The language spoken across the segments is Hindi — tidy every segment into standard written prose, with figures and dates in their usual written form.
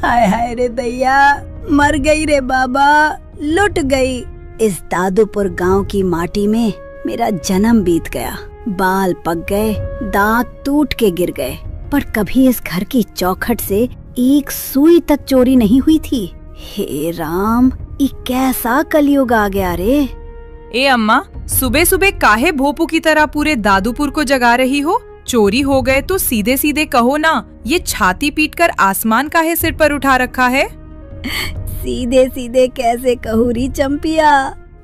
हाय हाय रे दैया, मर गई रे बाबा, लुट गई। इस दादूपुर गांव की माटी में मेरा जन्म बीत गया, बाल पक गए, दांत टूट के गिर गए, पर कभी इस घर की चौखट से एक सुई तक चोरी नहीं हुई थी। हे राम, ये कैसा कलयुग आ गया रे। ए अम्मा, सुबह सुबह काहे भोपू की तरह पूरे दादूपुर को जगा रही हो? चोरी हो गए तो सीधे सीधे कहो ना, ये छाती पीटकर आसमान काहे सिर पर उठा रखा है? सीधे सीधे कैसे कहूँ री चंपिया,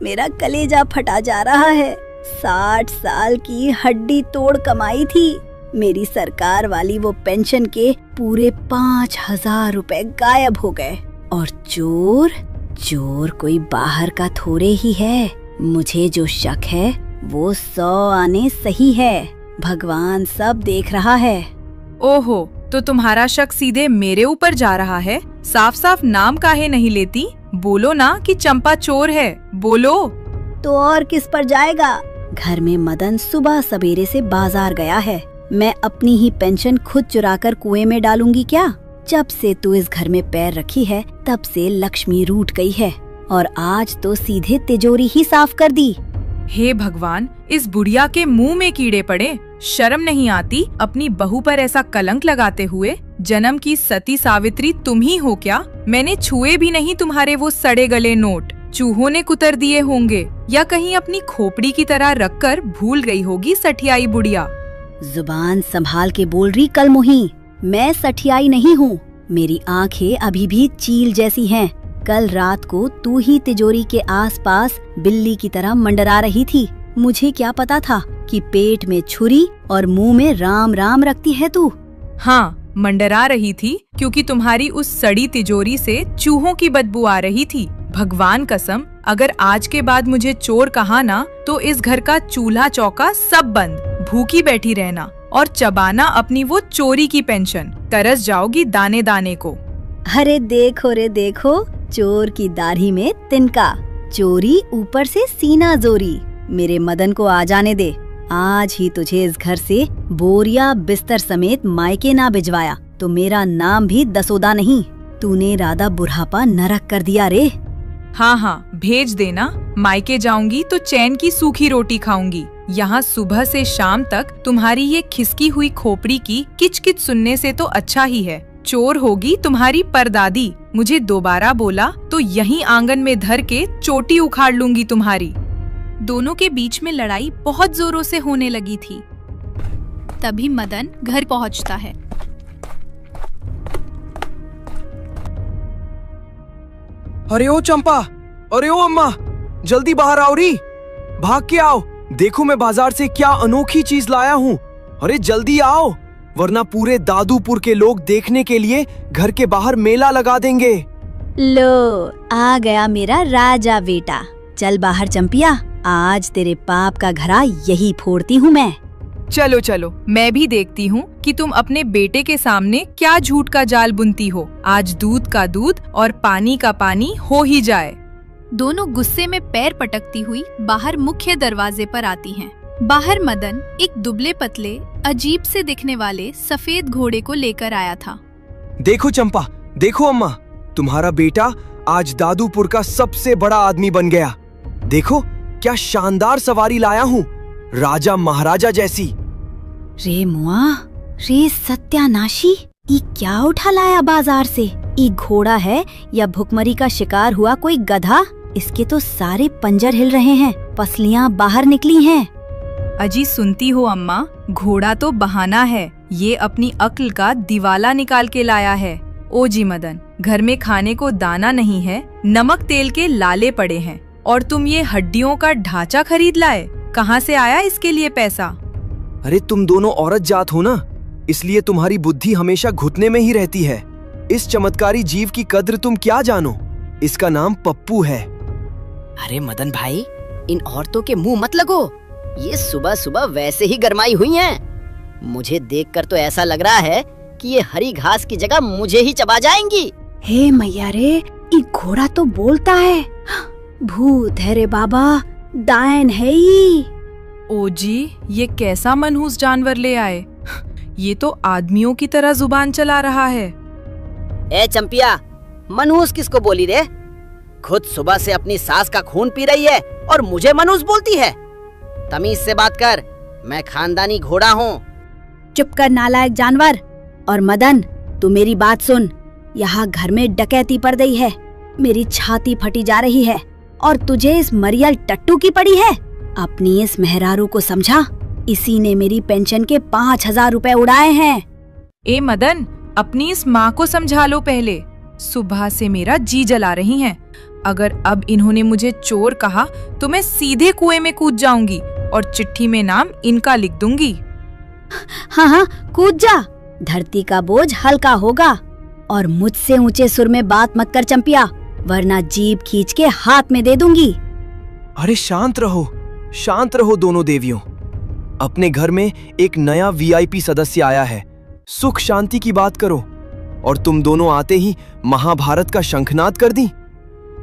मेरा कलेजा फटा जा रहा है। 60 साल की हड्डी तोड़ कमाई थी मेरी सरकार वाली, वो पेंशन के पूरे 5000 रुपए गायब हो गए। और चोर कोई बाहर का थोड़े ही है। मुझे जो शक है वो 100 आने सही है। भगवान सब देख रहा है। ओहो, तो तुम्हारा शक सीधे मेरे ऊपर जा रहा है? साफ साफ नाम काहे नहीं लेती? बोलो ना कि चंपा चोर है, बोलो। तो और किस पर जाएगा? घर में मदन सुबह सवेरे से बाजार गया है। मैं अपनी ही पेंशन खुद चुराकर कुएं में डालूंगी क्या? जब से तू इस घर में पैर रखी है तब से लक्ष्मी रूठ गई है, और आज तो सीधे तिजोरी ही साफ कर दी। हे भगवान, इस बुढ़िया के मुंह में कीड़े पड़े। शर्म नहीं आती अपनी बहू पर ऐसा कलंक लगाते हुए? जन्म की सती सावित्री तुम ही हो क्या? मैंने छुए भी नहीं तुम्हारे वो सड़े गले नोट। चूहों ने कुतर दिए होंगे, या कहीं अपनी खोपड़ी की तरह रखकर भूल गई होगी सठियाई बुढ़िया। जुबान संभाल के बोल रही कलमोही, मैं सठियाई नहीं हूँ। मेरी आंखें अभी भी चील जैसी हैं। कल रात को तू ही तिजोरी के आसपास बिल्ली की तरह मंडरा रही थी। मुझे क्या पता था कि पेट में छुरी और मुंह में राम राम रखती है तू। हाँ, मंडरा रही थी क्योंकि तुम्हारी उस सड़ी तिजोरी से चूहों की बदबू आ रही थी। भगवान कसम, अगर आज के बाद मुझे चोर कहा ना तो इस घर का चूल्हा चौका सब बंद। भूखी बैठी रहना और चबाना अपनी वो चोरी की पेंशन। तरस जाओगी दाने दाने को। अरे देखो रे देखो, चोर की दाढ़ी में तिनका, चोरी ऊपर से सीना जोरी। मेरे मदन को आ जाने दे। आज ही तुझे इस घर से बोरिया बिस्तर समेत मायके ना भिजवाया तो मेरा नाम भी दसोदा नहीं। तूने राधा बुढ़ापा नरक कर दिया रे। हाँ, भेज देना। मायके जाऊंगी तो चैन की सूखी रोटी खाऊंगी। यहाँ सुबह से शाम तक तुम्हारी ये खिसकी हुई खोपड़ी की किचकिच सुनने से तो अच्छा ही है। चोर होगी तुम्हारी परदादी। मुझे दोबारा बोला तो यहीं आंगन में धर के चोटी उखाड़ लूंगी तुम्हारी। दोनों के बीच में लड़ाई बहुत जोरों से होने लगी थी। तभी मदन घर पहुंचता है। अरे ओ चंपा, अरे ओ अम्मा, जल्दी बाहर आओ री, भाग के आओ। देखो मैं बाजार से क्या अनोखी चीज लाया हूँ। अरे जल्दी आओ, वरना पूरे दादूपुर के लोग देखने के लिए घर के बाहर मेला लगा देंगे। लो, आ गया मेरा राजा बेटा। चल बाहर चंपिया, आज तेरे पाप का घड़ा यही फोड़ती हूँ मैं। चलो चलो, मैं भी देखती हूँ कि तुम अपने बेटे के सामने क्या झूठ का जाल बुनती हो। आज दूध का दूध और पानी का पानी हो ही जाए। दोनों गुस्से में पैर पटकती हुई बाहर मुख्य दरवाजे पर आती हैं। बाहर मदन एक दुबले पतले अजीब से दिखने वाले सफेद घोड़े को लेकर आया था। देखो चंपा, देखो अम्मा, तुम्हारा बेटा आज दादूपुर का सबसे बड़ा आदमी बन गया। देखो क्या शानदार सवारी लाया हूँ, राजा महाराजा जैसी। रे मुआ, रे सत्यानाशी, ये क्या उठा लाया बाजार से? ये घोड़ा है या भुखमरी का शिकार हुआ कोई गधा? इसके तो सारे पंजर हिल रहे हैं, पसलियां बाहर निकली हैं। अजी सुनती हो अम्मा, घोड़ा तो बहाना है, ये अपनी अक्ल का दिवाला निकाल के लाया है। ओ जी मदन, घर में खाने को दाना नहीं है, नमक तेल के लाले पड़े हैं, और तुम ये हड्डियों का ढांचा खरीद लाए। कहाँ से आया इसके लिए पैसा? अरे तुम दोनों औरत जात हो ना, इसलिए तुम्हारी बुद्धि हमेशा घुटने में ही रहती है। इस चमत्कारी जीव की कद्र तुम क्या जानो? इसका नाम पप्पू है। अरे मदन भाई, इन औरतों के मुंह मत लगो। ये सुबह सुबह वैसे ही गरमाई हुई हैं। मुझे देखकर तो ऐसा लग रहा है कि ये हरी घास की जगह मुझे ही चबा जाएंगी। हे मैया रे, ये घोड़ा तो बोलता है। भूत है रे बाबा, डायन है ये। ओ जी, ये कैसा मनहूस जानवर ले आए? ये तो आदमियों की तरह जुबान चला रहा है। ए चंपिया, मनहूस किसको बोली रे? खुद सुबह से अपनी सास का खून पी रही है और मुझे मनहूस बोलती है। तमीज से बात कर, मैं खानदानी घोड़ा हूँ। चुप कर नालायक जानवर। और मदन, तू मेरी बात सुन। यहाँ घर में डकैती पड़ गई है, मेरी छाती फटी जा रही है और तुझे इस मरियल टट्टू की पड़ी है। अपनी इस मेहरारू को समझा, इसी ने मेरी पेंशन के 5,000 रुपए उड़ाए हैं। ए मदन, अपनी इस माँ को समझा लो पहले। सुबह से मेरा जी जला रही हैं। अगर अब इन्होंने मुझे चोर कहा तो मैं सीधे कुएं में कूद जाऊंगी और चिट्ठी में नाम इनका लिख दूंगी। हाँ, कूद जा, धरती का बोझ हल्का होगा। और मुझसे ऊंचे सुर में बात मत कर चंपिया, वरना जीभ खींच के हाथ में दे दूंगी। अरे शांत रहो दोनों देवियों। अपने घर में एक नया वीआईपी सदस्य आया है, सुख शांति की बात करो। और तुम दोनों आते ही महाभारत का शंखनाद कर दी।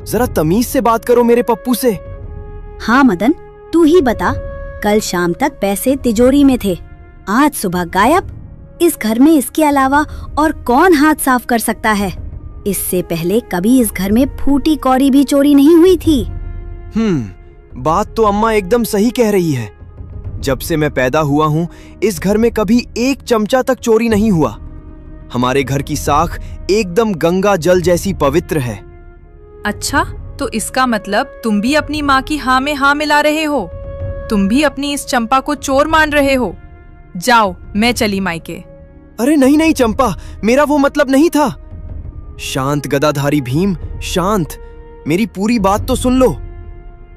जरा तमीज से बात करो मेरे पप्पू से। हाँ मदन, तू ही बता। कल शाम तक पैसे तिजोरी में थे, आज सुबह गायब। इस घर में इसके अलावा और कौन हाथ साफ कर सकता है? इससे पहले कभी इस घर में फूटी कौड़ी भी चोरी नहीं हुई थी। बात तो अम्मा एकदम सही कह रही है। जब से मैं पैदा हुआ हूँ, इस घर में कभी एक चमचा तक चोरी नहीं हुआ। हमारे घर की साख एकदम गंगा जल जैसी पवित्र है। अच्छा, तो इसका मतलब तुम भी अपनी माँ की हाँ में हाँ मिला रहे हो? तुम भी अपनी इस चंपा को चोर मान रहे हो? जाओ, मैं चली मायके। अरे नहीं चंपा, मेरा वो मतलब नहीं था। शांत गदाधारी भीम, शांत। मेरी पूरी बात तो सुन लो।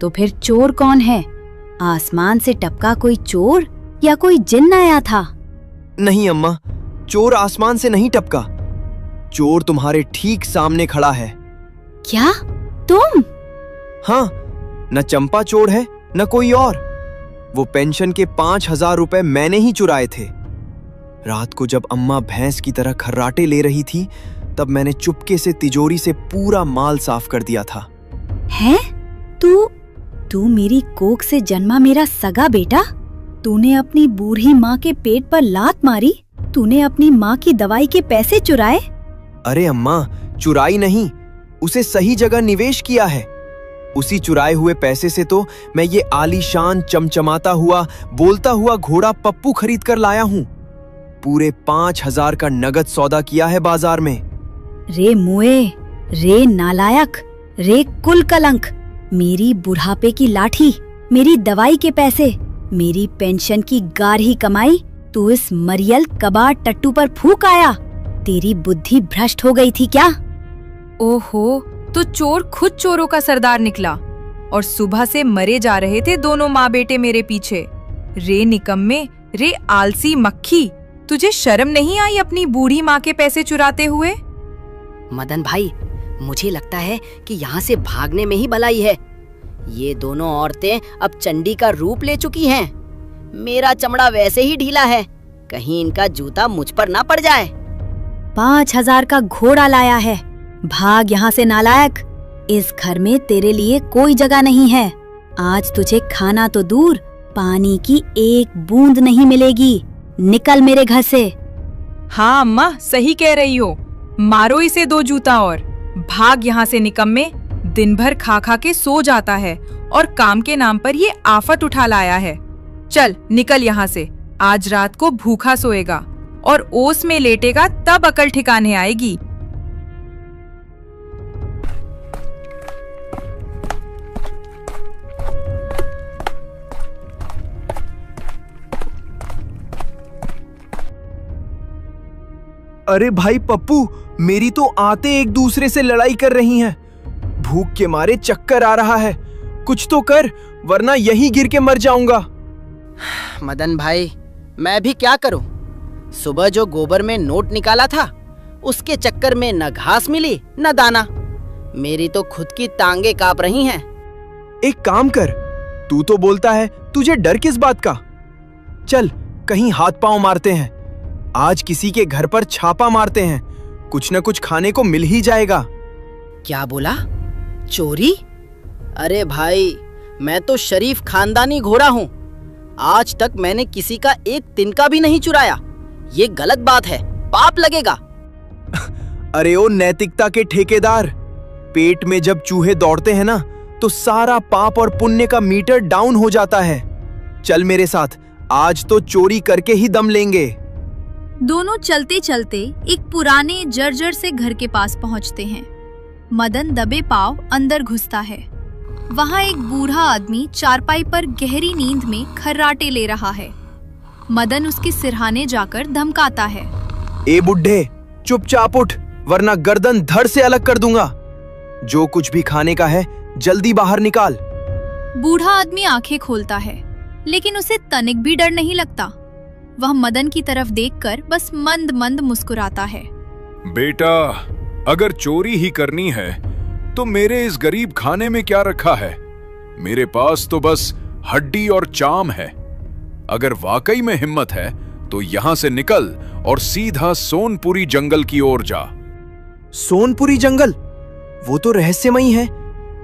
तो फिर चोर कौन है? आसमान से टपका कोई चोर या कोई जिन्न आया था? नहीं अम्मा, चोर आसमान से नहीं टपका। चोर तुम्हारे ठीक सामने खड़ा है। क्या? तुम? हाँ, न चंपा चोर है न कोई और। वो पेंशन के 5,000 रुपए मैंने ही चुराए थे। रात को जब अम्मा भैंस की तरह खर्राटे ले रही थी, तब मैंने चुपके से तिजोरी से पूरा माल साफ कर दिया था। हैं? तू मेरी कोख से जन्मा मेरा सगा बेटा? तूने अपनी बूढ़ी माँ के पेट पर लात मारी? तूने अपनी माँ की दवाई के पैसे चुराए? अरे अम्मा, चुराई नहीं, उसे सही जगह निवेश किया है। उसी चुराए हुए पैसे से तो मैं ये आलीशान चमचमाता हुआ बोलता हुआ घोड़ा पप्पू खरीद कर लाया हूँ। पूरे 5,000 का नगद सौदा किया है बाजार में। रे मुए, रे नालायक, रे कुल कलंक, मेरी बुढ़ापे की लाठी, मेरी दवाई के पैसे, मेरी पेंशन की गाढ़ी कमाई तू इस मरियल कबाड़ टट्टू पर फूंक आया। तेरी बुद्धि भ्रष्ट हो गई थी क्या? ओहो, तो चोर खुद चोरों का सरदार निकला और सुबह से मरे जा रहे थे दोनों माँ बेटे मेरे पीछे। रे निकम्मे, रे आलसी मक्खी, तुझे शर्म नहीं आई अपनी बूढ़ी माँ के पैसे चुराते हुए? मदन भाई, मुझे लगता है कि यहाँ से भागने में ही भलाई है। ये दोनों औरतें अब चंडी का रूप ले चुकी हैं। मेरा चमड़ा वैसे ही ढीला है, कहीं इनका जूता मुझ पर ना पड़ जाए। 5,000 का घोड़ा लाया है, भाग यहाँ से नालायक। इस घर में तेरे लिए कोई जगह नहीं है। आज तुझे खाना तो दूर, पानी की एक बूंद नहीं मिलेगी। निकल मेरे घर से। हाँ अम्मा, सही कह रही हो। मारो इसे 2 जूता और भाग यहाँ से निकम्मे। दिन भर खा खा के सो जाता है और काम के नाम पर ये आफत उठा लाया है। चल निकल यहाँ से, आज रात को भूखा सोएगा और ओस में लेटेगा, तब अकल ठिकाने आएगी। अरे भाई पप्पू, मेरी तो आते एक दूसरे से लड़ाई कर रही हैं। भूख के मारे चक्कर आ रहा है, कुछ तो कर, वरना यहीं गिर के मर जाऊंगा। मदन भाई, मैं भी क्या करूं? सुबह जो गोबर में नोट निकाला था, उसके चक्कर में न घास मिली न दाना। मेरी तो खुद की टांगे कांप रही हैं। एक काम कर, तू तो बोलता है, तुझे डर किस बात का? चल कहीं हाथ पांव मारते हैं। आज किसी के घर पर छापा मारते हैं, कुछ न कुछ खाने को मिल ही जाएगा। क्या बोला? चोरी? अरे भाई, मैं तो शरीफ खानदानी घोड़ा हूँ। आज तक मैंने किसी का एक तिनका भी नहीं चुराया। ये गलत बात है, पाप लगेगा। अरे ओ नैतिकता के ठेकेदार, पेट में जब चूहे दौड़ते हैं ना तो सारा पाप और पुण्य का मीटर डाउन हो जाता है। चल मेरे साथ, आज तो चोरी करके ही दम लेंगे। दोनों चलते चलते एक पुराने जर्जर से घर के पास पहुंचते हैं। मदन दबे पांव अंदर घुसता है। वहां एक बूढ़ा आदमी चारपाई पर गहरी नींद में खर्राटे ले रहा है। मदन उसके सिरहाने जाकर धमकाता है। ए बुड्ढे, चुपचाप उठ, वरना गर्दन धड़ से अलग कर दूंगा। जो कुछ भी खाने का है जल्दी बाहर निकाल। बूढ़ा आदमी आंखें खोलता है, लेकिन उसे तनिक भी डर नहीं लगता। वह मदन की तरफ देखकर बस मंद मंद मुस्कुराता है। बेटा, अगर चोरी ही करनी है तो मेरे इस गरीब खाने में क्या रखा है? मेरे पास तो बस हड्डी और चाम है। अगर वाकई में हिम्मत है तो यहां से निकल और सीधा सोनपुरी जंगल की ओर जा। सोनपुरी जंगल? वो तो रहस्यमयी है,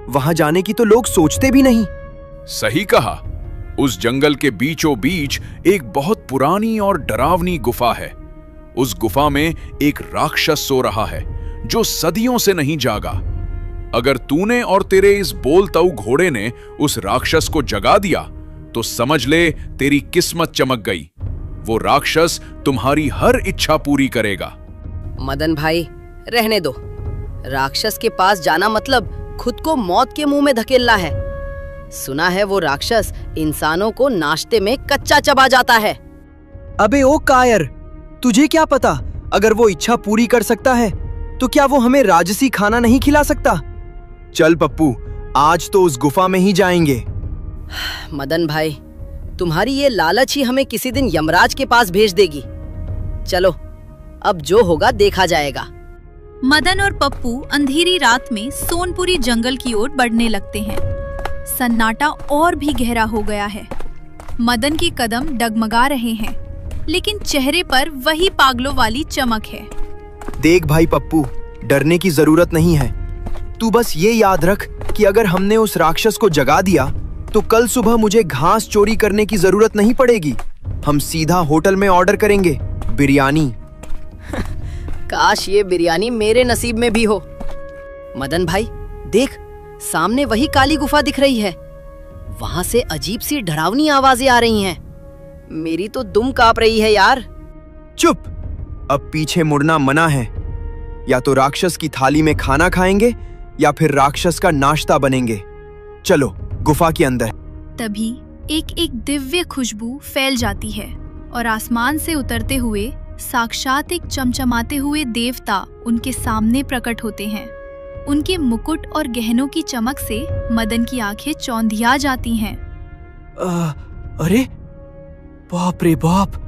वहां जाने की तो लोग सोचते भी नहीं। सही कहा। उस जंगल के बीचों बीच एक बहुत पुरानी और डरावनी गुफा है। उस गुफा में एक राक्षस सो रहा है जो सदियों से नहीं जागा। अगर तूने और तेरे इस बोलताऊ घोड़े ने उस राक्षस को जगा दिया तो समझ ले तेरी किस्मत चमक गई। वो राक्षस तुम्हारी हर इच्छा पूरी करेगा। मदन भाई, रहने दो। राक्षस के पास जाना मतलब खुद को मौत के मुंह में धकेलना है। सुना है वो राक्षस इंसानों को नाश्ते में कच्चा चबा जाता है। अबे ओ कायर, तुझे क्या पता? अगर वो इच्छा पूरी कर सकता है तो क्या वो हमें राजसी खाना नहीं खिला सकता? चल पप्पू, आज तो उस गुफा में ही जाएंगे। मदन भाई, तुम्हारी ये लालच ही हमें किसी दिन यमराज के पास भेज देगी। चलो, अब जो होगा देखा जाएगा। मदन और पप्पू अंधेरी रात में सोनपुरी जंगल की ओर बढ़ने लगते हैं। सन्नाटा और भी गहरा हो गया है। मदन के कदम डगमगा रहे हैं, लेकिन चेहरे पर वही पागलों वाली चमक है। देख भाई पप्पू, डरने की जरूरत नहीं है। तू बस ये याद रख कि अगर हमने उस राक्षस को जगा दिया तो कल सुबह मुझे घास चोरी करने की जरूरत नहीं पड़ेगी। हम सीधा होटल में ऑर्डर करेंगे बिरयानी। काश ये बिरयानी मेरे नसीब में भी हो। मदन भाई देख, सामने वही काली गुफा दिख रही है। वहां से अजीब सी डरावनी आवाजें आ रही हैं। मेरी तो दुम कांप रही है यार। चुप, अब पीछे मुड़ना मना है। या तो राक्षस की थाली में खाना खाएंगे या फिर राक्षस का नाश्ता बनेंगे। चलो गुफा के अंदर। तभी एक एक दिव्य खुशबू फैल जाती है और आसमान से उतरते हुए साक्षात एक चमचमाते हुए देवता उनके सामने प्रकट होते हैं। उनके मुकुट और गहनों की चमक से मदन की आंखें चौंधिया जाती हैं। अरे बाप रे बाप!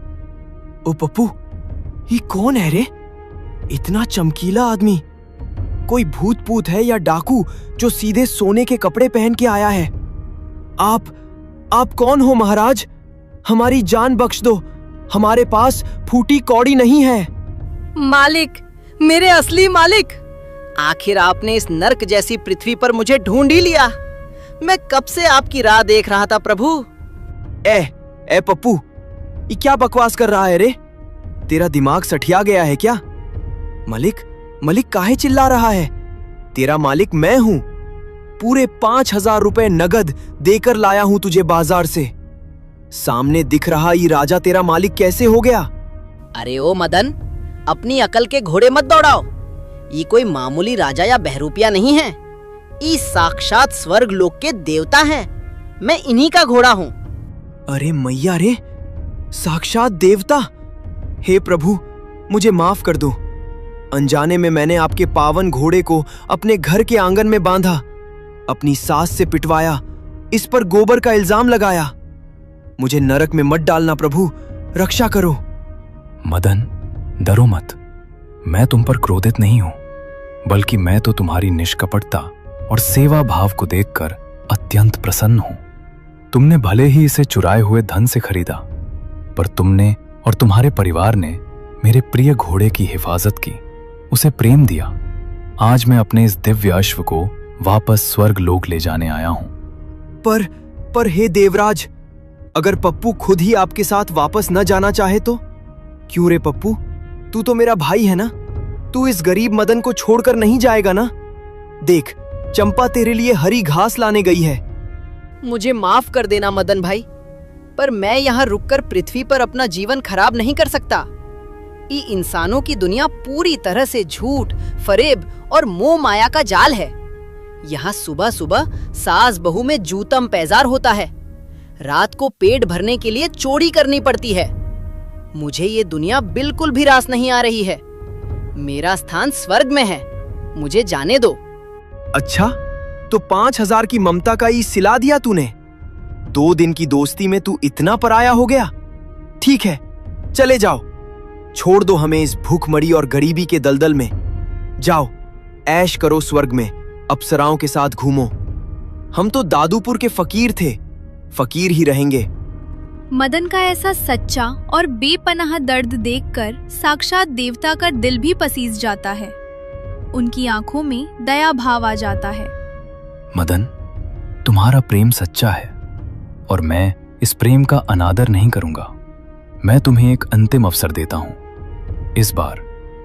ओ पप्पू, ये कौन है रे? इतना चमकीला आदमी। कोई भूत पूत है या डाकू जो सीधे सोने के कपड़े पहन के आया है? आप कौन हो महाराज? हमारी जान बख्श दो, हमारे पास फूटी कौड़ी नहीं है। मालिक, मेरे असली मालिक, आखिर आपने इस नर्क जैसी पृथ्वी पर मुझे ढूंढ ही लिया। मैं कब से आपकी राह देख रहा था प्रभु। ए पप्पू, ये क्या बकवास कर रहा है रे? तेरा दिमाग सठिया गया है क्या? मलिक काहे चिल्ला रहा है? तेरा मालिक मैं हूं। पूरे 5,000 रुपए नगद देकर लाया हूं तुझे बाजार से। सामने दिख रहा ये राजा तेरा मालिक कैसे हो गया? अरे ओ मदन, अपनी अकल के घोड़े मत दौड़ाओ। ये कोई मामूली राजा या बहरूपिया नहीं है। ये साक्षात स्वर्ग लोक के देवता हैं। मैं इन्हीं का घोड़ा हूँ। अरे मैया रे, साक्षात देवता! हे प्रभु, मुझे माफ कर दो। अनजाने में मैंने आपके पावन घोड़े को अपने घर के आंगन में बांधा, अपनी सास से पिटवाया, इस पर गोबर का इल्जाम लगाया। मुझे नरक में मत डालना प्रभु, रक्षा करो। मदन, डरो मत। मैं तुम पर क्रोधित नहीं हूं, बल्कि मैं तो तुम्हारी निष्कपटता और सेवा भाव को देखकर अत्यंत प्रसन्न हूं। तुमने भले ही इसे चुराए हुए धन से खरीदा, पर तुमने और तुम्हारे परिवार ने मेरे प्रिय घोड़े की हिफाजत की, उसे प्रेम दिया। आज मैं अपने इस दिव्य अश्व को वापस स्वर्ग लोक ले जाने आया हूं। पर हे देवराज, अगर पप्पू खुद ही आपके साथ वापस न जाना चाहे तो? क्यों रे पप्पू, तू तो मेरा भाई है ना? तू इस गरीब मदन को छोड़कर नहीं जाएगा ना? देख, चंपा तेरे लिए हरी घास लाने गई है। मुझे माफ कर देना मदन भाई, पर मैं यहाँ रुककर पृथ्वी पर अपना जीवन खराब नहीं कर सकता। ये इंसानों की दुनिया पूरी तरह से झूठ, फरेब और मोह माया का जाल है। यहाँ सुबह सुबह सास बहू में जूतम पैजार होता है, रात को पेट भरने के लिए चोरी करनी पड़ती है। मुझे ये दुनिया बिल्कुल भी रास नहीं आ रही है। मेरा स्थान स्वर्ग में है, मुझे जाने दो। अच्छा, तो 5,000 की ममता का ई सिला दिया तूने? 2 दिन की दोस्ती में तू इतना पराया हो गया? ठीक है, चले जाओ, छोड़ दो हमें इस भूखमरी और गरीबी के दलदल में। जाओ, ऐश करो स्वर्ग में, अप्सराओं के साथ घूमो। हम तो दादूपुर के फकीर थे, फकीर ही रहेंगे। मदन का ऐसा सच्चा और बेपनाह दर्द देखकर साक्षात देवता का दिल भी पसीज जाता है। उनकी आंखों में दया भाव आ जाता है। मदन, तुम्हारा प्रेम सच्चा है और मैं इस प्रेम का अनादर नहीं करूंगा। मैं तुम्हें एक अंतिम अवसर देता हूं। इस बार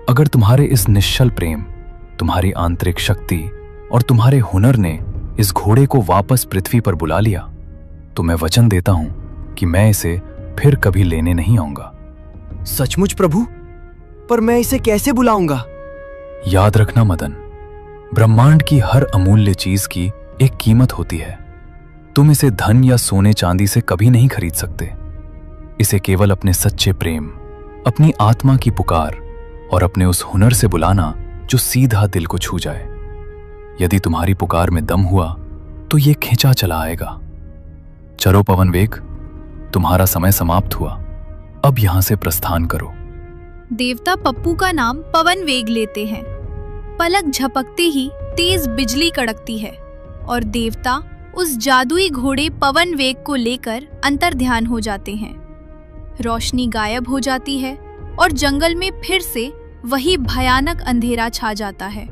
अगर तुम्हारे इस निश्चल प्रेम, तुम्हारी आंतरिक शक्ति और तुम्हारे हुनर ने इस घोड़े को वापस पृथ्वी पर बुला लिया, तो मैं वचन देता हूं कि मैं इसे फिर कभी लेने नहीं आऊंगा। सचमुच प्रभु? पर मैं इसे कैसे बुलाऊंगा? याद रखना मदन, ब्रह्मांड की हर अमूल्य चीज की एक कीमत होती है। तुम इसे धन या सोने चांदी से कभी नहीं खरीद सकते। इसे केवल अपने सच्चे प्रेम, अपनी आत्मा की पुकार और अपने उस हुनर से बुलाना जो सीधा दिल को छू जाए। यदि तुम्हारी पुकार में दम हुआ तो ये खींचा चला आएगा। चलो पवन वेग, तुम्हारा समय समाप्त हुआ, अब यहां से प्रस्थान करो। देवता पप्पू का नाम पवन वेग लेते हैं। पलक झपकते ही तेज बिजली कड़कती है और देवता उस जादुई घोड़े पवन वेग को लेकर अंतर्ध्यान हो जाते हैं। रोशनी गायब हो जाती है और जंगल में फिर से वही भयानक अंधेरा छा जाता है।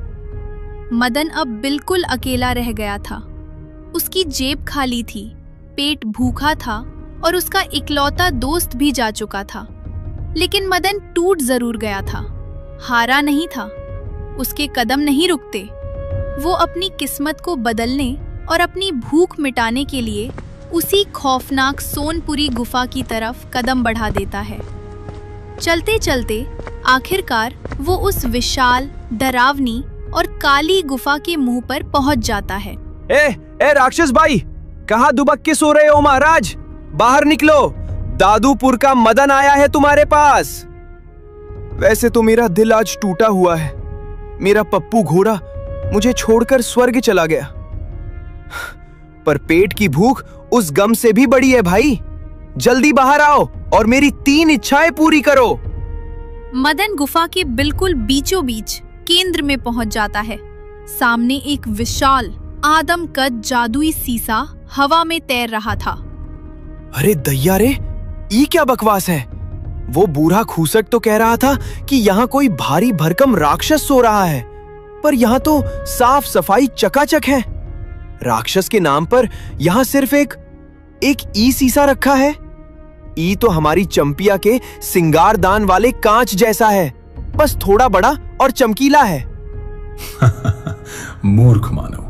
मदन अब बिल्कुल अकेला रह गया था। उसकी जेब खाली थी, पेट भूखा था और उसका इकलौता दोस्त भी जा चुका था। लेकिन मदन टूट जरूर गया था, हारा नहीं था। उसके कदम नहीं रुकते। वो अपनी किस्मत को बदलने और अपनी भूख मिटाने के लिए उसी खौफनाक सोनपुरी गुफा की तरफ कदम बढ़ा देता है। चलते चलते आखिरकार वो उस विशाल, डरावनी और काली गुफा के मुंह पर पहुंच जाता है। ए राक्षस भाई, कहाँ दुबक के सो रहे हो महाराज? बाहर निकलो, दादूपुर का मदन आया है तुम्हारे पास। वैसे तो मेरा दिल आज टूटा हुआ है। मेरा पप्पू घोड़ा मुझे छोड़कर स्वर्ग चला गया, पर पेट की भूख उस गम से भी बड़ी है भाई। जल्दी बाहर आओ और मेरी 3 इच्छाएं पूरी करो। मदन गुफा के बिल्कुल बीचों बीच केंद्र में पहुंच जाता है। सामने एक विशाल आदमकद जादुई सीसा हवा में तैर रहा था। अरे दैया रे, ये क्या बकवास है? वो बूढ़ा खूसट तो कह रहा था कि यहाँ कोई भारी भरकम राक्षस सो रहा है, पर यहाँ तो साफ सफाई चकाचक है। राक्षस के नाम पर यहाँ सिर्फ एक ई सीसा रखा है। ई तो हमारी चंपिया के सिंगारदान वाले कांच जैसा है, बस थोड़ा बड़ा और चमकीला है। मूर्ख मानव,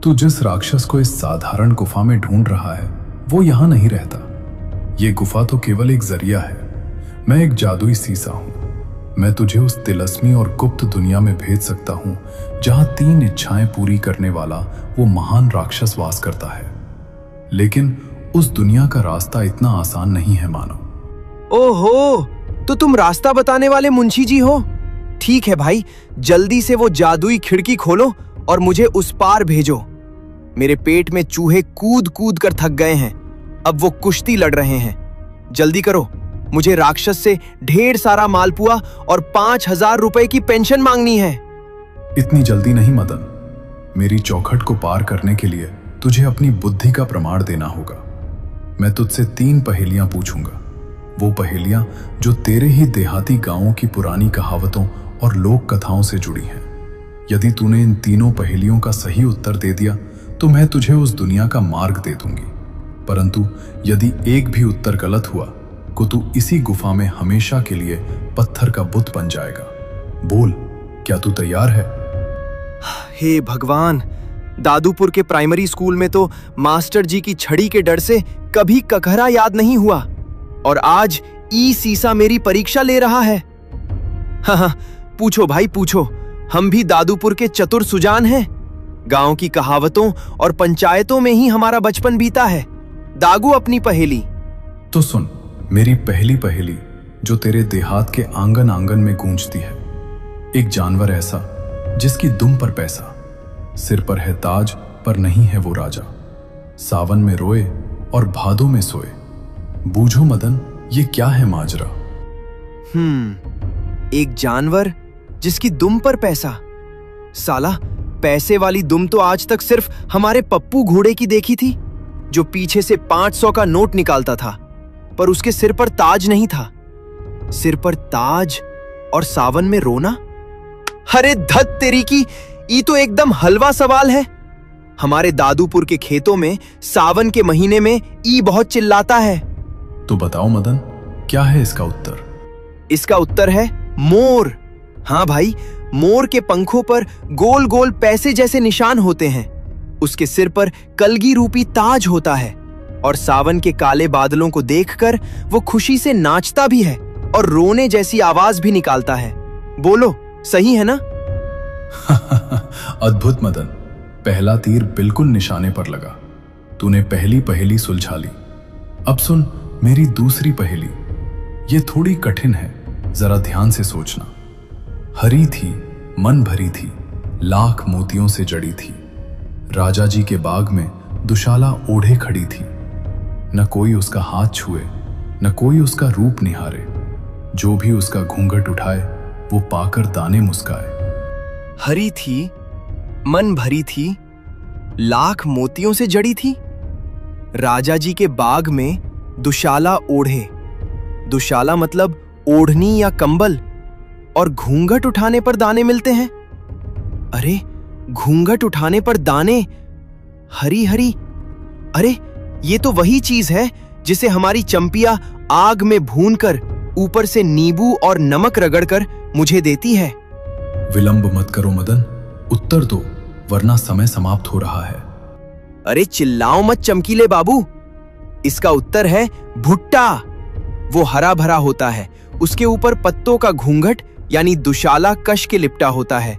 तू जिस राक्षस को इस साधारण गुफा में ढूंढ रहा है वो यहाँ नहीं रहता। ये गुफा तो केवल एक जरिया है। मैं एक जादुई सीसा हूँ। मैं तुझे उस तिलस्मी और गुप्त दुनिया में भेज सकता हूँ जहाँ 3 इच्छाएं पूरी करने वाला वो महान राक्षस वास करता है। लेकिन उस दुनिया का रास्ता इतना आसान नहीं है मानव। ओहो, तो तुम रास्ता बताने वाले मुंशी जी हो? ठीक है भाई, जल्दी से वो जादुई खिड़की खोलो और मुझे उस पार भेजो। मेरे पेट में चूहे कूद कूद कर थक गए हैं, अब वो कुश्ती लड़ रहे हैं। जल्दी करो, मुझे राक्षस से ढेर सारा मालपुआ और 5,000 रुपए की पेंशन मांगनी है। इतनी जल्दी नहीं मदन। मेरी चौखट को पार करने के लिए तुझे अपनी बुद्धि का प्रमाण देना होगा। मैं तुझसे 3 पहेलियां पूछूंगा, वो पहेलियां जो तेरे ही देहाती गांवों की पुरानी कहावतों और लोक कथाओं से जुड़ी हैं। यदि तूने इन तीनों पहेलियों का सही उत्तर दे दिया तो मैं तुझे उस दुनिया का मार्ग दे दूंगी, परंतु यदि एक भी उत्तर गलत हुआ तो तू इसी गुफा में हमेशा के लिए पत्थर का बुत बन जाएगा। बोल, क्या तू तैयार है? हे भगवान, दादूपुर के प्राइमरी स्कूल में तो मास्टर जी की छड़ी के डर से कभी ककहरा याद नहीं हुआ, और आज ई सीसा मेरी परीक्षा ले रहा है। हाँ, पूछो भाई पूछो, हम भी दादूपुर के चतुर सुजान हैं। गांव की कहावतों और पंचायतों में ही हमारा बचपन बीता है। दागू अपनी पहेली। तो सुन मेरी पहली पहेली, जो तेरे देहात के आंगन आंगन में गूंजती है। एक जानवर ऐसा जिसकी दुम पर पैसा, सिर पर है ताज पर नहीं है वो राजा, सावन में रोए और भादों में सोए। बूझो मदन, ये क्या है माजरा? एक जानवर जिसकी दुम पर पैसा। साला, पैसे वाली दुम तो आज तक सिर्फ हमारे पप्पू घोड़े की देखी थी, जो पीछे से 500 का नोट निकालता था, पर उसके सिर पर ताज नहीं था। सिर पर ताज और सावन में रोना? अरे धत तेरी की, ये तो एकदम हलवा सवाल है। हमारे दादूपुर के खेतों में सावन के महीने में ई बहुत चिल्लाता है। तो बताओ मदन, क्या है इसका उत्तर? इसका उत्तर है मोर। हाँ भाई, मोर के पंखों पर गोल गोल पैसे जैसे निशान होते हैं। उसके सिर पर कलगी रूपी ताज होता है, और सावन के काले बादलों को देखकर वो खुशी से नाचता भी है और रोने जैसी आवाज भी निकालता है। बोलो, सही है ना? अद्भुत मदन, पहला तीर बिल्कुल निशाने पर लगा। तूने पहली पहेली सुलझा ली। अब सुन मेरी दूसरी पहेली। ये थोड़ी कठिन है, जरा ध्यान से सोचना। हरी थी, मन भरी थी, लाख मोतियों से जड़ी थी। राजा जी के बाग में दुशाला ओढ़े खड़ी थी। न कोई उसका हाथ छुए, न कोई उसका रूप निहारे। जो भी उसका घूंघट उठाए, वो पाकर दाने मुस्काए। हरी थी, मन भरी थी, लाख मोतियों से जड़ी थी। राजा जी के बाग में दुशाला ओढ़े। दुशाला मतलब ओढ़नी या कंबल, और घूंघट उठाने पर दाने मिलते हैं। अरे, घूंघट उठाने पर दाने, हरी हरी। अरे, ये तो वही चीज है जिसे हमारी चंपिया आग में भूनकर ऊपर से नींबू और नमक रगड़कर मुझे देती है। विलंब मत करो मदन, उत्तर दो, वरना समय समाप्त हो रहा है। अरे चिल्लाओ मत चमकीले बाबू। इसका उत्तर है भुट्टा। वो हरा भरा होता है, उसके ऊपर पत्तों का घूंघट यानी दुशाला कश के लिपटा होता है,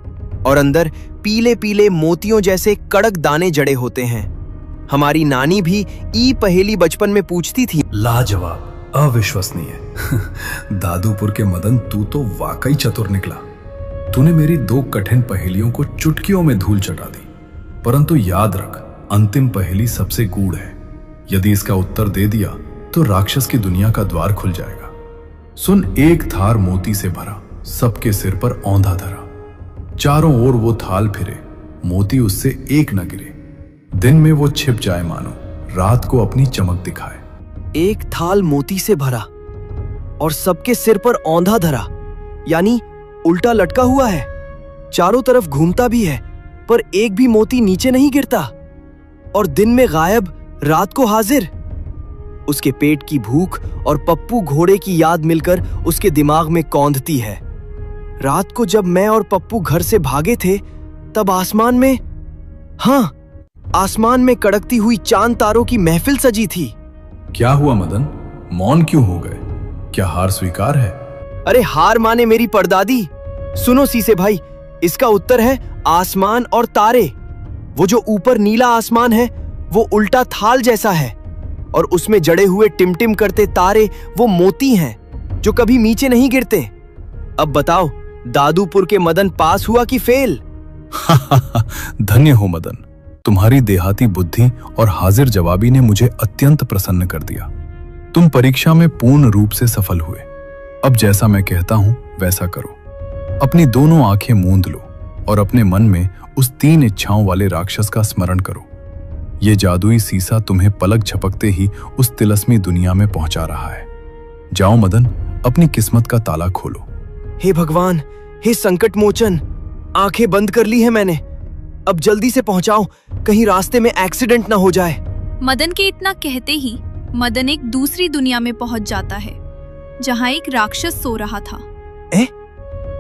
और अंदर पीले पीले मोतियों जैसे कड़क दाने जड़े होते हैं। हमारी नानी भी ई पहेली बचपन में पूछती थी। लाजवाब, अविश्वसनीय। दादूपुर के मदन, तू तो वाकई चतुर निकला। तूने मेरी दो कठिन पहेलियों को चुटकियों में धूल चटा दी। परंतु याद रख, अंतिम पहेली सबसे गूढ़ है। यदि इसका उत्तर दे दिया तो राक्षस की दुनिया का द्वार खुल जाएगा। सुन, एक थार मोती से भरा, सबके सिर पर औंधा धरा। चारों ओर वो थाल फिरे, मोती उससे एक न गिरे। दिन में वो छिप जाए मानो, रात को अपनी चमक दिखाए। एक थाल मोती से भरा और सबके सिर पर औंधा धरा, यानी उल्टा लटका हुआ है। चारों तरफ घूमता भी है, पर एक भी मोती नीचे नहीं गिरता। और दिन में गायब, रात को हाजिर। उसके पेट की भूख और पप्पू घोड़े की याद मिलकर उसके दिमाग में कौंधती है। रात को जब मैं और पप्पू घर से भागे थे, तब आसमान में, हाँ, आसमान में कड़कती हुई चांद तारों की महफिल सजी थी। क्या हुआ मदन, मौन क्यों हो गए? क्या हार स्वीकार है? अरे हार माने मेरी परदादी। सुनो सीसे भाई, इसका उत्तर है आसमान और तारे। वो जो ऊपर नीला आसमान है, वो उल्टा थाल जैसा है, और उसमें जड़े हुए टिमटिम करते तारे वो मोती हैं जो कभी नीचे नहीं गिरते। अब बताओ, दादूपुर के मदन पास हुआ कि फेल? धन्य हो मदन, तुम्हारी देहाती बुद्धि और हाजिर जवाबी ने मुझे अत्यंत प्रसन्न कर दिया। तुम परीक्षा में पूर्ण रूप से सफल हुए। अब जैसा मैं कहता हूं वैसा करो। अपनी दोनों आंखें मूंद लो और अपने मन में उस 3 इच्छाओं वाले राक्षस का स्मरण करो। ये जादुई सीसा तुम्हें पलक झपकते ही उस तिलस्मी दुनिया में पहुंचा रहा है। जाओ मदन, अपनी किस्मत का ताला खोलो। हे भगवान, हे संकट मोचन, आंखें बंद कर ली है मैंने। अब जल्दी से पहुंचाओ, कहीं रास्ते में एक्सीडेंट ना हो जाए। मदन के इतना कहते ही मदन एक दूसरी दुनिया में पहुंच जाता है, जहां एक राक्षस सो रहा था।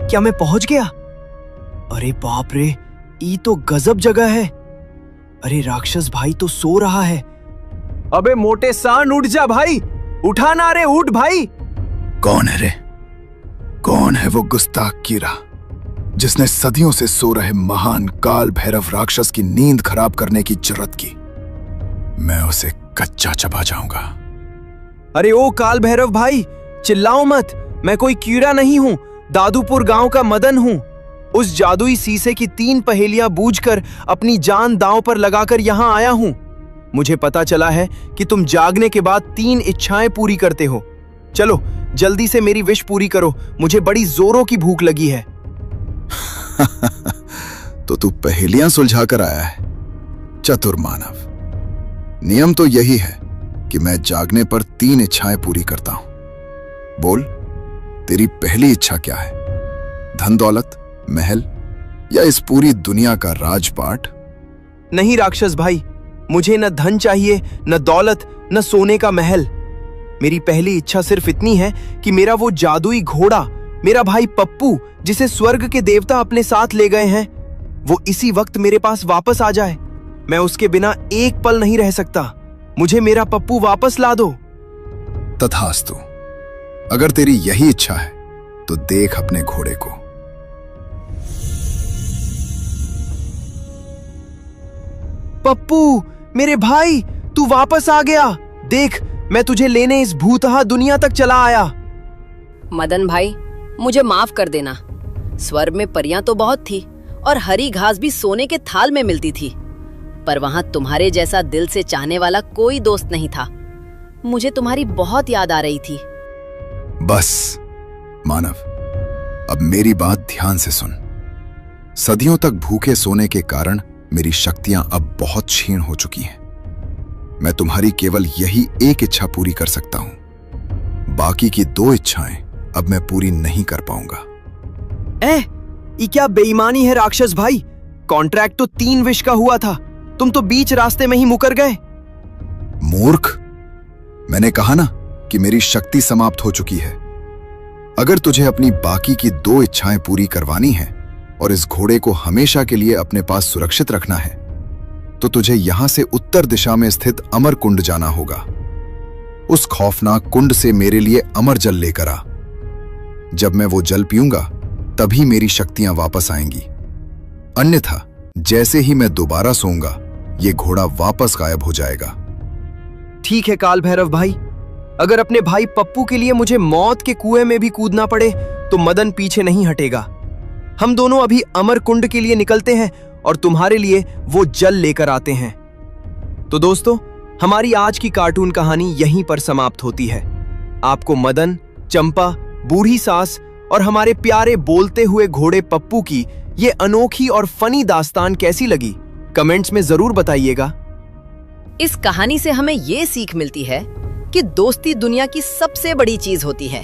क्या मैं पहुंच गया? अरे बाप रे, ये तो गजब जगह है। अरे राक्षस भाई तो सो रहा है। अबे मोटे सांड उठ जा भाई, उठा ना रे, उठ भाई। कौन है रे? कौन है वो गुस्ताख कीड़ा जिसने सदियों से सो रहे महान काल भैरव राक्षस की नींद खराब करने की जरूरत की? मैं उसे कच्चा चबा जाऊंगा। अरे ओ काल भैरव भाई, चिल्लाओ मत, मैं कोई कीड़ा नहीं हूं, दादूपुर गांव का मदन हूं। उस जादुई शीशे की 3 पहेलियां बूझकर अपनी जान दांव पर लगाकर यहां आया हूं। मुझे पता चला है कि तुम जागने के बाद 3 इच्छाएं पूरी करते हो। चलो जल्दी से मेरी विश पूरी करो, मुझे बड़ी जोरों की भूख लगी है। तो तू पहेलियां सुलझा कर आया है, चतुर मानव। नियम तो यही है कि मैं जागने पर 3 इच्छाएं पूरी करता हूं। बोल, तेरी पहली इच्छा क्या है? धन दौलत, महल या इस पूरी दुनिया का राजपाट? नहीं राक्षस भाई, मुझे न धन चाहिए, न दौलत, न सोने का महल। मेरी पहली इच्छा सिर्फ इतनी है कि मेरा वो जादुई घोड़ा, मेरा भाई पप्पू जिसे स्वर्ग के देवता अपने साथ ले गए हैं, वो इसी वक्त मेरे पास वापस आ जाए। मैं उसके बिना एक पल नहीं रह सकता। मुझे मेरा पप्पू वापस ला दो। तथास्तु। अगर तेरी यही इच्छा है तो देख अपने घोड़े को। पप्पू मेरे भाई, तू वापस आ गया। देख, मैं तुझे लेने इस भूतहा दुनिया तक चला आया। मदन भाई, मुझे माफ कर देना। स्वर्ग में परियां तो बहुत थी और हरी घास भी सोने के थाल में मिलती थी, पर वहां तुम्हारे जैसा दिल से चाहने वाला कोई दोस्त नहीं था। मुझे तुम्हारी बहुत याद आ रही थी। बस मानव, अब मेरी बात ध्यान से सुन। सदियों तक भूखे सोने के कारण मेरी शक्तियां अब बहुत क्षीण हो चुकी हैं। मैं तुम्हारी केवल यही एक इच्छा पूरी कर सकता हूं। बाकी की 2 इच्छाएं अब मैं पूरी नहीं कर पाऊंगा। ये क्या बेईमानी है राक्षस भाई? कॉन्ट्रैक्ट तो 3 विश का हुआ था, तुम तो बीच रास्ते में ही मुकर गए। मूर्ख, मैंने कहा ना कि मेरी शक्ति समाप्त हो चुकी है। अगर तुझे अपनी बाकी की 2 इच्छाएं पूरी करवानी है और इस घोड़े को हमेशा के लिए अपने पास सुरक्षित रखना है, तो तुझे यहां से उत्तर दिशा में स्थित अमर कुंड जाना होगा। उस खौफनाक कुंड से मेरे लिए अमर जल लेकर आ। जब मैं वो जल पीऊंगा तभी मेरी शक्तियां वापस आएंगी। अन्यथा जैसे ही मैं दोबारा सोऊंगा, ये घोड़ा वापस गायब हो जाएगा। ठीक है काल भैरव भाई, अगर अपने भाई पप्पू के लिए मुझे मौत के कुएं में भी कूदना पड़े तो मदन पीछे नहीं हटेगा। हम दोनों अभी अमर कुंड के लिए निकलते हैं और तुम्हारे लिए वो जल लेकर आते हैं। तो दोस्तों, हमारी आज की कार्टून कहानी यहीं पर समाप्त होती है। आपको मदन, चंपा, बूढ़ी सास और हमारे प्यारे बोलते हुए घोड़े पप्पू की ये अनोखी और फनी दास्तान कैसी लगी? कमेंट्स में जरूर बताइएगा। इस कहानी से हमें ये सीख मिलती है कि दोस्ती दुनिया की सबसे बड़ी चीज होती है।